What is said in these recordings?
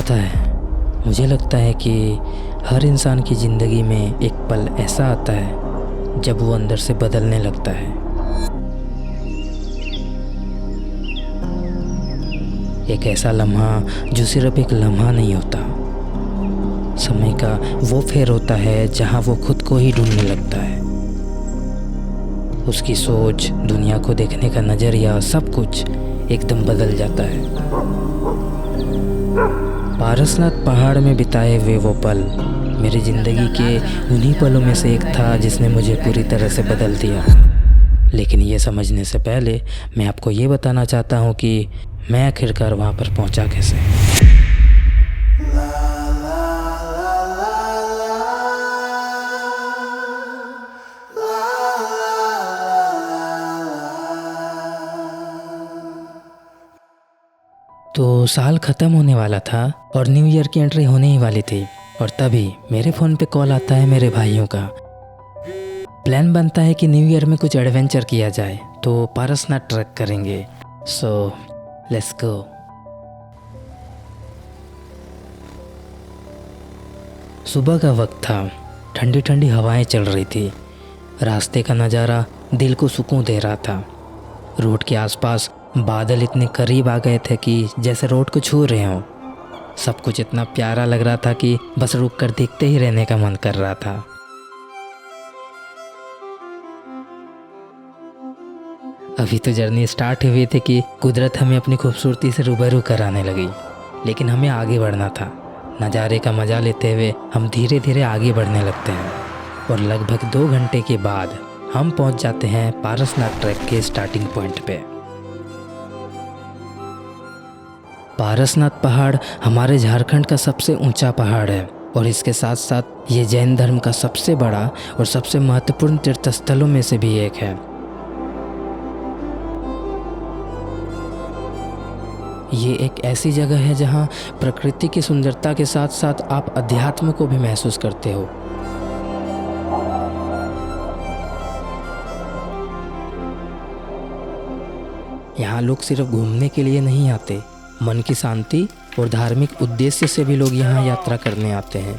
पता है, मुझे लगता है कि हर इंसान की ज़िंदगी में एक पल ऐसा आता है जब वो अंदर से बदलने लगता है। एक ऐसा लम्हा जो सिर्फ एक लम्हा नहीं होता, समय का वो फेर होता है जहाँ वो खुद को ही ढूंढने लगता है। उसकी सोच, दुनिया को देखने का नज़रिया, सब कुछ एकदम बदल जाता है। पारसनाथ पहाड़ में बिताए हुए वो पल मेरी ज़िंदगी के उन्हीं पलों में से एक था जिसने मुझे पूरी तरह से बदल दिया। लेकिन ये समझने से पहले मैं आपको ये बताना चाहता हूँ कि मैं आखिरकार वहाँ पर पहुँचा कैसे। तो साल ख़त्म होने वाला था और न्यू ईयर की एंट्री होने ही वाली थी, और तभी मेरे फ़ोन पे कॉल आता है मेरे भाइयों का। प्लान बनता है कि न्यू ईयर में कुछ एडवेंचर किया जाए, तो पारसनाथ ट्रैक करेंगे। So let's go. सुबह का वक्त था, ठंडी ठंडी हवाएं चल रही थी। रास्ते का नज़ारा दिल को सुकून दे रहा था। रोड के आसपास बादल इतने करीब आ गए थे कि जैसे रोड को छू रहे हों। सब कुछ इतना प्यारा लग रहा था कि बस रुक कर देखते ही रहने का मन कर रहा था। अभी तो जर्नी स्टार्ट हुई थी कि कुदरत हमें अपनी खूबसूरती से रूबरू कराने लगी, लेकिन हमें आगे बढ़ना था। नज़ारे का मज़ा लेते हुए हम धीरे धीरे आगे बढ़ने लगते हैं और लगभग 2 घंटे के बाद हम पहुंच जाते हैं पारसनाथ ट्रैक के स्टार्टिंग पॉइंट पे। पारसनाथ पहाड़ हमारे झारखंड का सबसे ऊंचा पहाड़ है और इसके साथ साथ ये जैन धर्म का सबसे बड़ा और सबसे महत्वपूर्ण तीर्थस्थलों में से भी एक है। ये एक ऐसी जगह है जहाँ प्रकृति की सुंदरता के साथ साथ आप अध्यात्म को भी महसूस करते हो। यहाँ लोग सिर्फ घूमने के लिए नहीं आते, मन की शांति और धार्मिक उद्देश्य से भी लोग यहाँ यात्रा करने आते हैं।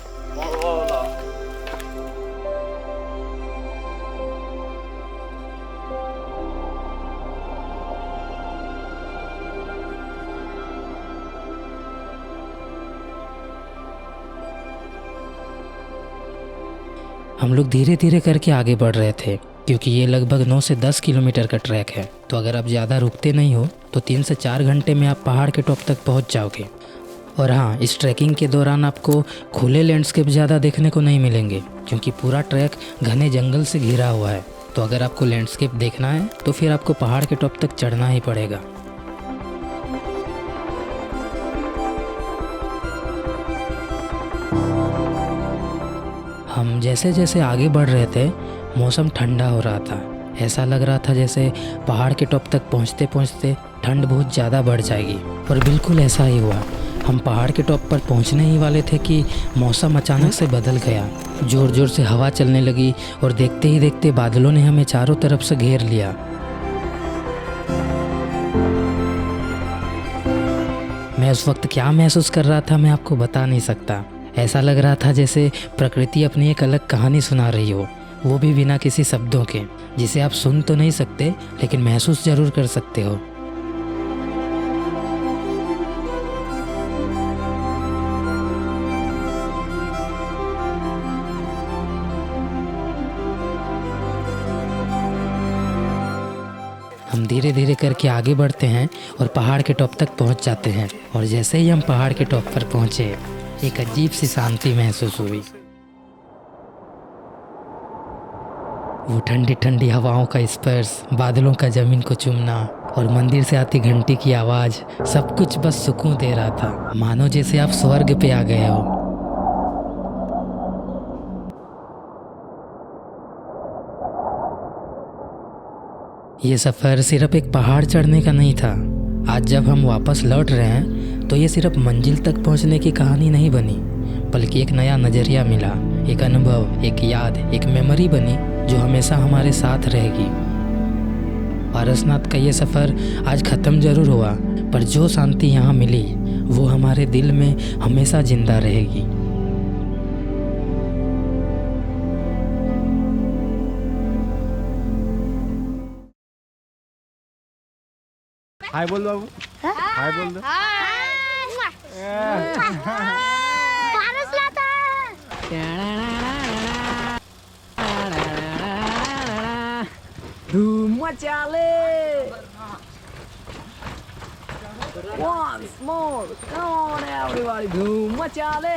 हम लोग धीरे धीरे करके आगे बढ़ रहे थे क्योंकि ये लगभग 9 से 10 किलोमीटर का ट्रैक है। तो अगर आप ज़्यादा रुकते नहीं हो तो 3 से 4 घंटे में आप पहाड़ के टॉप तक पहुंच जाओगे। और हाँ, इस ट्रैकिंग के दौरान आपको खुले लैंडस्केप ज़्यादा देखने को नहीं मिलेंगे क्योंकि पूरा ट्रैक घने जंगल से घिरा हुआ है। तो अगर आपको लैंडस्केप देखना है तो फिर आपको पहाड़ के टॉप तक चढ़ना ही पड़ेगा। हम जैसे जैसे आगे बढ़ रहे थे मौसम ठंडा हो रहा था। ऐसा लग रहा था जैसे पहाड़ के टॉप तक पहुंचते पहुंचते ठंड बहुत ज़्यादा बढ़ जाएगी, और बिल्कुल ऐसा ही हुआ। हम पहाड़ के टॉप पर पहुंचने ही वाले थे कि मौसम अचानक से बदल गया। ज़ोर ज़ोर से हवा चलने लगी और देखते ही देखते बादलों ने हमें चारों तरफ से घेर लिया। मैं उस वक्त क्या महसूस कर रहा था मैं आपको बता नहीं सकता। ऐसा लग रहा था जैसे प्रकृति अपनी एक अलग कहानी सुना रही हो, वो भी बिना किसी शब्दों के, जिसे आप सुन तो नहीं सकते लेकिन महसूस ज़रूर कर सकते हो। हम धीरे धीरे करके आगे बढ़ते हैं और पहाड़ के टॉप तक पहुंच जाते हैं। और जैसे ही हम पहाड़ के टॉप पर पहुंचे, एक अजीब सी शांति महसूस हुई। वो ठंडी ठंडी हवाओं का स्पर्श, बादलों का ज़मीन को चूमना और मंदिर से आती घंटी की आवाज़, सब कुछ बस सुकून दे रहा था, मानो जैसे आप स्वर्ग पे आ गए हो। ये सफ़र सिर्फ एक पहाड़ चढ़ने का नहीं था। आज जब हम वापस लौट रहे हैं तो ये सिर्फ मंजिल तक पहुंचने की कहानी नहीं बनी, बल्कि एक नया नज़रिया मिला, एक अनुभव, एक याद, एक मेमोरी बनी जो हमेशा हमारे साथ रहेगी। पारसनाथ का ये सफ़र आज ख़त्म ज़रूर हुआ, पर जो शांति यहाँ मिली वो हमारे दिल में हमेशा जिंदा रहेगी। हाय बोल बाबू, हाय बोल दो। धूम मचा ले once more, come on everybody, धूम मचा ले।